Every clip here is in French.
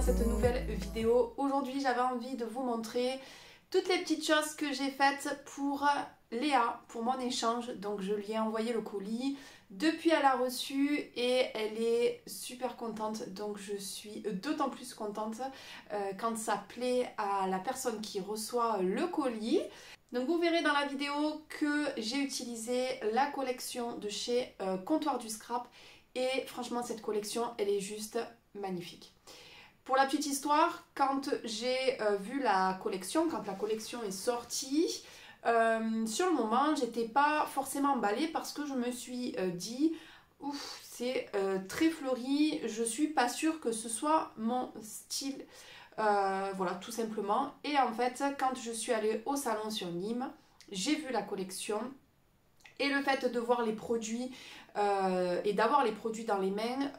cette nouvelle vidéo. Aujourd'hui j'avais envie de vous montrer toutes les petites choses que j'ai faites pour Léa, pour mon échange. Donc je lui ai envoyé le colis, depuis elle a reçu et elle est super contente. Donc je suis d'autant plus contente quand ça plaît à la personne qui reçoit le colis. Donc vous verrez dans la vidéo que j'ai utilisé la collection de chez Comptoir du Scrap et franchement cette collection elle est juste magnifique. Pour la petite histoire, quand j'ai vu la collection, quand la collection est sortie, sur le moment j'étais pas forcément emballée parce que je me suis dit ouf, c'est très fleuri, je suis pas sûre que ce soit mon style. Voilà, tout simplement. Et en fait, quand je suis allée au salon sur Nîmes, j'ai vu la collection et le fait de voir les produits et d'avoir les produits dans les mains,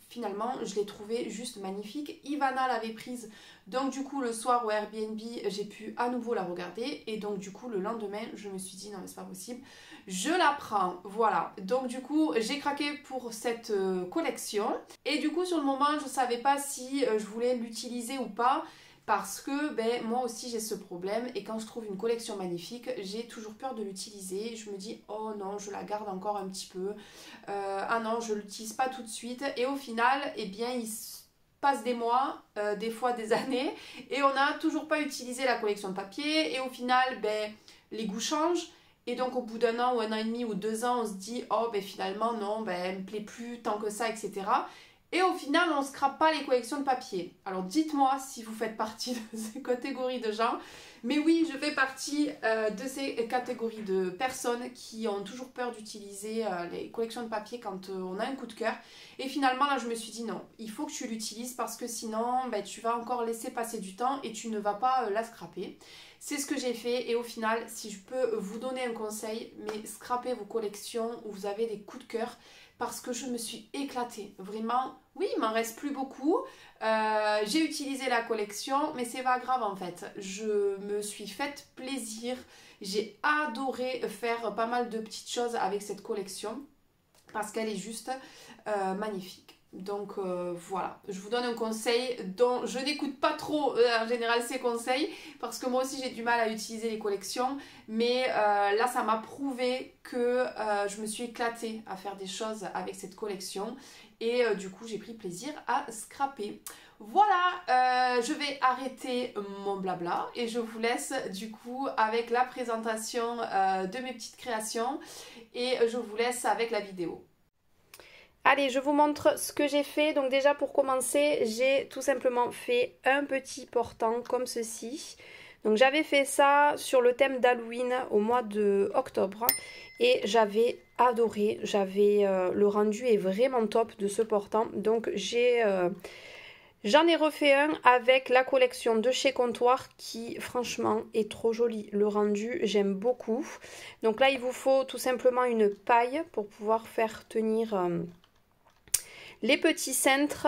finalement, je l'ai trouvé juste magnifique. Ivana l'avait prise, donc du coup, le soir au Airbnb, j'ai pu à nouveau la regarder. Et donc du coup, le lendemain, je me suis dit, non mais c'est pas possible, je la prends. Voilà, donc du coup, j'ai craqué pour cette collection. Et du coup, sur le moment, je savais pas si je voulais l'utiliser ou pas. Parce que moi aussi j'ai ce problème et quand je trouve une collection magnifique, j'ai toujours peur de l'utiliser. Je me dis oh non, je la garde encore un petit peu. Ah non, je l'utilise pas tout de suite. Et au final, eh bien il se passe des mois, des fois des années et on n'a toujours pas utilisé la collection de papier. Et au final, les goûts changent. Et donc au bout d'un an ou un an et demi ou 2 ans, on se dit oh finalement non, elle me plaît plus tant que ça, etc. Et au final, on ne scrape pas les collections de papier. Alors dites-moi si vous faites partie de ces catégories de gens. Mais oui, je fais partie de ces catégories de personnes qui ont toujours peur d'utiliser les collections de papier quand on a un coup de cœur. Et finalement, là, je me suis dit non, il faut que tu l'utilises parce que sinon, tu vas encore laisser passer du temps et tu ne vas pas la scraper. C'est ce que j'ai fait et au final, si je peux vous donner un conseil, mais scrapez vos collections où vous avez des coups de cœur parce que je me suis éclatée. Vraiment, oui, il m'en reste plus beaucoup. J'ai utilisé la collection, mais c'est pas grave en fait. Je me suis fait plaisir. J'ai adoré faire pas mal de petites choses avec cette collection parce qu'elle est juste magnifique. Donc voilà, je vous donne un conseil dont je n'écoute pas trop en général ces conseils parce que moi aussi j'ai du mal à utiliser les collections, mais là ça m'a prouvé que je me suis éclatée à faire des choses avec cette collection et du coup j'ai pris plaisir à scraper. Voilà, je vais arrêter mon blabla et je vous laisse du coup avec la présentation de mes petites créations et je vous laisse avec la vidéo. Allez, je vous montre ce que j'ai fait. Donc déjà pour commencer, j'ai tout simplement fait un petit portant comme ceci. Donc j'avais fait ça sur le thème d'Halloween au mois de octobre et j'avais adoré. Le rendu est vraiment top de ce portant. Donc j'en ai refait un avec la collection de chez Comptoir qui franchement est trop jolie. Le rendu, j'aime beaucoup. Donc là, il vous faut tout simplement une paille pour pouvoir faire tenir les petits cintres.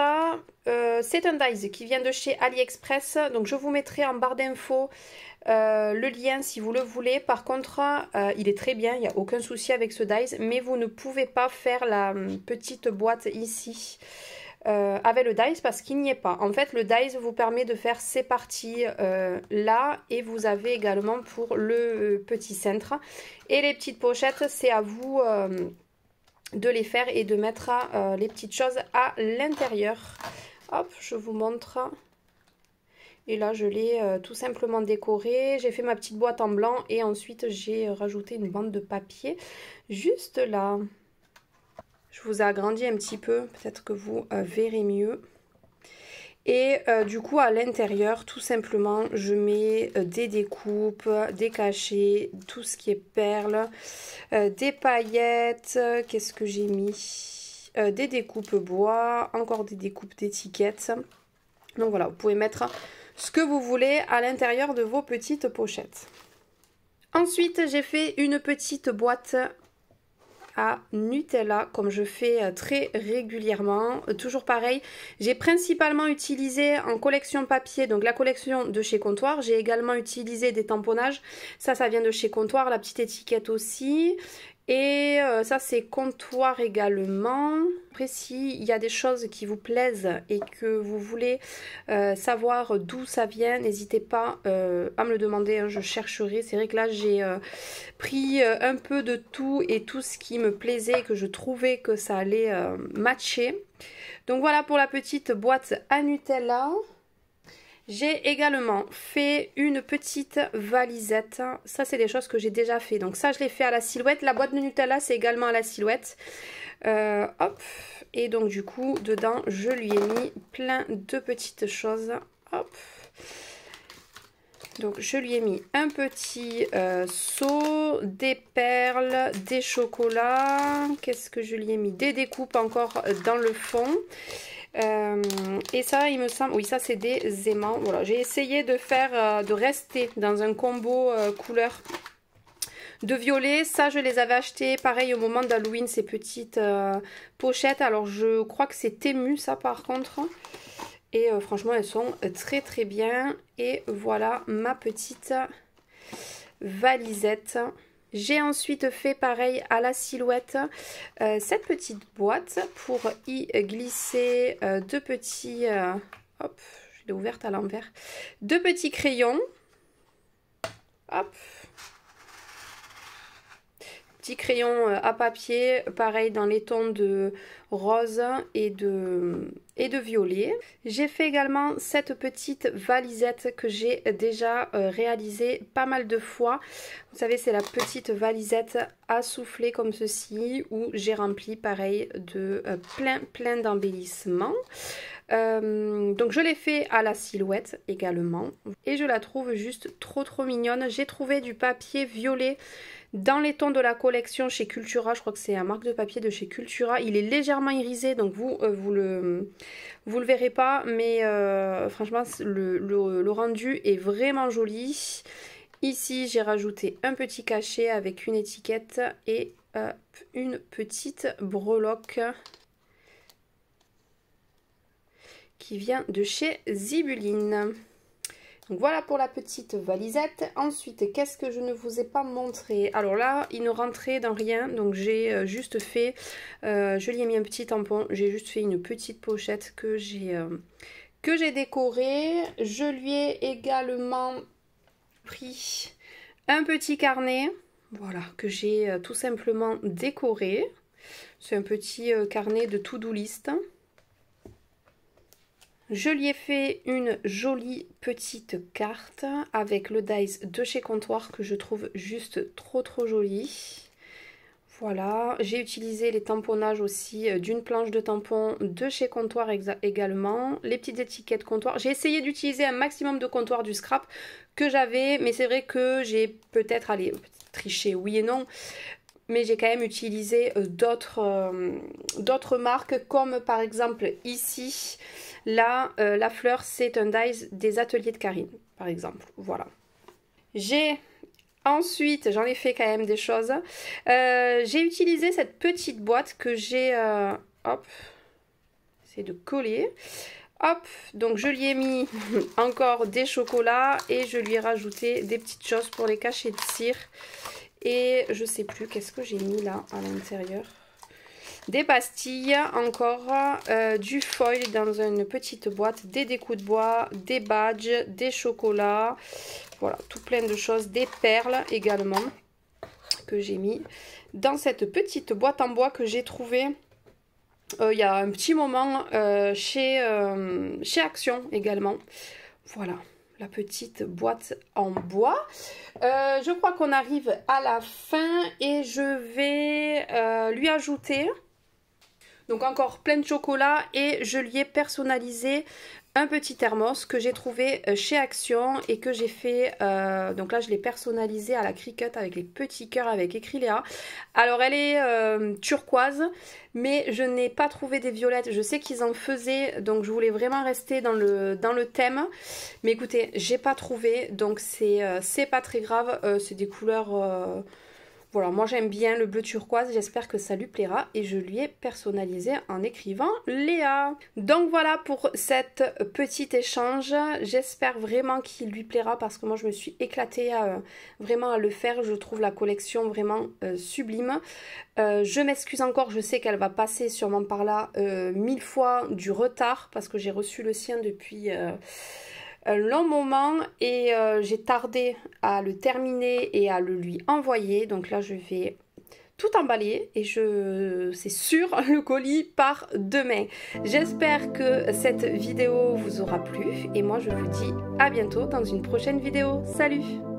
C'est un dies qui vient de chez AliExpress. Donc je vous mettrai en barre d'infos le lien si vous le voulez. Par contre, il est très bien, il n'y a aucun souci avec ce dies. Mais vous ne pouvez pas faire la petite boîte ici avec le dies parce qu'il n'y est pas. En fait, le dies vous permet de faire ces parties là et vous avez également pour le petit cintre. Et les petites pochettes, c'est à vous de les faire et de mettre les petites choses à l'intérieur. Hop, je vous montre. Et là, je l'ai tout simplement décoré. J'ai fait ma petite boîte en blanc et ensuite j'ai rajouté une bande de papier juste là. Je vous ai agrandi un petit peu, peut-être que vous verrez mieux. Et du coup, à l'intérieur, tout simplement, je mets des découpes, des cachets, tout ce qui est perles, des paillettes. Qu'est-ce que j'ai mis? Des découpes bois, encore des découpes d'étiquettes. Donc voilà, vous pouvez mettre ce que vous voulez à l'intérieur de vos petites pochettes. Ensuite, j'ai fait une petite boîte à Nutella comme je fais très régulièrement. Toujours pareil, j'ai principalement utilisé en collection papier, donc la collection de chez Comptoir. J'ai également utilisé des tamponnages, ça vient de chez Comptoir, la petite étiquette aussi. Et ça c'est comptoir également. Après s'il y a des choses qui vous plaisent et que vous voulez savoir d'où ça vient, n'hésitez pas à me le demander, hein, je chercherai. C'est vrai que là j'ai pris un peu de tout et tout ce qui me plaisait, que je trouvais que ça allait matcher. Donc voilà pour la petite boîte à Nutella. J'ai également fait une petite valisette. Ça, c'est des choses que j'ai déjà fait. Donc ça, je l'ai fait à la silhouette. La boîte de Nutella, c'est également à la silhouette. Hop. Et donc, du coup, dedans, je lui ai mis plein de petites choses. Hop. Donc, je lui ai mis un petit seau, des perles, des chocolats. Qu'est-ce que je lui ai mis? Des découpes encore dans le fond. Et ça, il me semble, oui, ça c'est des aimants. Voilà, j'ai essayé de faire, de rester dans un combo couleur de violet. Ça, je les avais achetés pareil au moment d'Halloween, ces petites pochettes. Alors, je crois que c'est Temu, ça par contre. Et franchement, elles sont très très bien. Et voilà ma petite valisette. J'ai ensuite fait pareil à la silhouette, cette petite boîte pour y glisser deux petits, hop, je l'ai ouverte à l'envers, deux petits crayons, hop, petits crayons à papier, pareil dans les tons de rose et de violet. J'ai fait également cette petite valisette que j'ai déjà réalisée pas mal de fois. Vous savez, c'est la petite valisette à souffler comme ceci, où j'ai rempli pareil de plein d'embellissements. Donc je l'ai fait à la silhouette également et je la trouve juste trop mignonne. J'ai trouvé du papier violet dans les tons de la collection chez Cultura. Je crois que c'est la marque de papier de chez Cultura. Il est légèrement irisé, donc vous le verrez pas, mais franchement le rendu est vraiment joli. Ici j'ai rajouté un petit cachet avec une étiquette et une petite breloque qui vient de chez Zibuline. Donc voilà pour la petite valisette. Ensuite, qu'est-ce que je ne vous ai pas montré? Alors là, il ne rentrait dans rien. Donc j'ai juste fait, je lui ai mis un petit tampon. J'ai juste fait une petite pochette que j'ai décorée. Je lui ai également pris un petit carnet. Voilà, que j'ai tout simplement décoré. C'est un petit carnet de to-do list. Je lui ai fait une jolie petite carte avec le dies de chez Comptoir que je trouve juste trop joli. Voilà, j'ai utilisé les tamponnages aussi d'une planche de tampons de chez Comptoir également. Les petites étiquettes Comptoir. J'ai essayé d'utiliser un maximum de Comptoir du scrap que j'avais, mais c'est vrai que j'ai peut-être, allez, triché oui et non. Mais j'ai quand même utilisé d'autres marques comme par exemple ici. Là, la fleur, c'est un dies des ateliers de Karine, par exemple. Voilà. Ensuite, j'en ai fait quand même des choses. J'ai utilisé cette petite boîte que j'ai... hop, c'est de coller. Hop, donc je lui ai mis encore des chocolats et je lui ai rajouté des petites choses pour les cachets de cire. Et je sais plus, qu'est-ce que j'ai mis là à l'intérieur? Des pastilles, encore du foil dans une petite boîte, des découpes de bois, des badges, des chocolats. Voilà, tout plein de choses. Des perles également que j'ai mis dans cette petite boîte en bois que j'ai trouvée il y a un petit moment chez Action également. Voilà. La petite boîte en bois. Je crois qu'on arrive à la fin et je vais lui ajouter donc encore plein de chocolat et je lui ai personnalisé un petit thermos que j'ai trouvé chez Action et que j'ai fait, donc là je l'ai personnalisé à la Cricut avec les petits cœurs avec écrit Léa. Alors elle est turquoise mais je n'ai pas trouvé des violettes, je sais qu'ils en faisaient donc je voulais vraiment rester dans le thème. Mais écoutez, j'ai pas trouvé donc c'est pas très grave, c'est des couleurs... Voilà, moi j'aime bien le bleu turquoise, j'espère que ça lui plaira et je lui ai personnalisé en écrivant Léa. Donc voilà pour cet petit échange, j'espère vraiment qu'il lui plaira parce que moi je me suis éclatée vraiment à le faire, je trouve la collection vraiment sublime. Je m'excuse encore, je sais qu'elle va passer sûrement par là 1000 fois du retard parce que j'ai reçu le sien depuis un long moment et j'ai tardé à le terminer et à le lui envoyer. Donc là je vais tout emballer et c'est sûr, le colis part demain. J'espère que cette vidéo vous aura plu et moi je vous dis à bientôt dans une prochaine vidéo. Salut!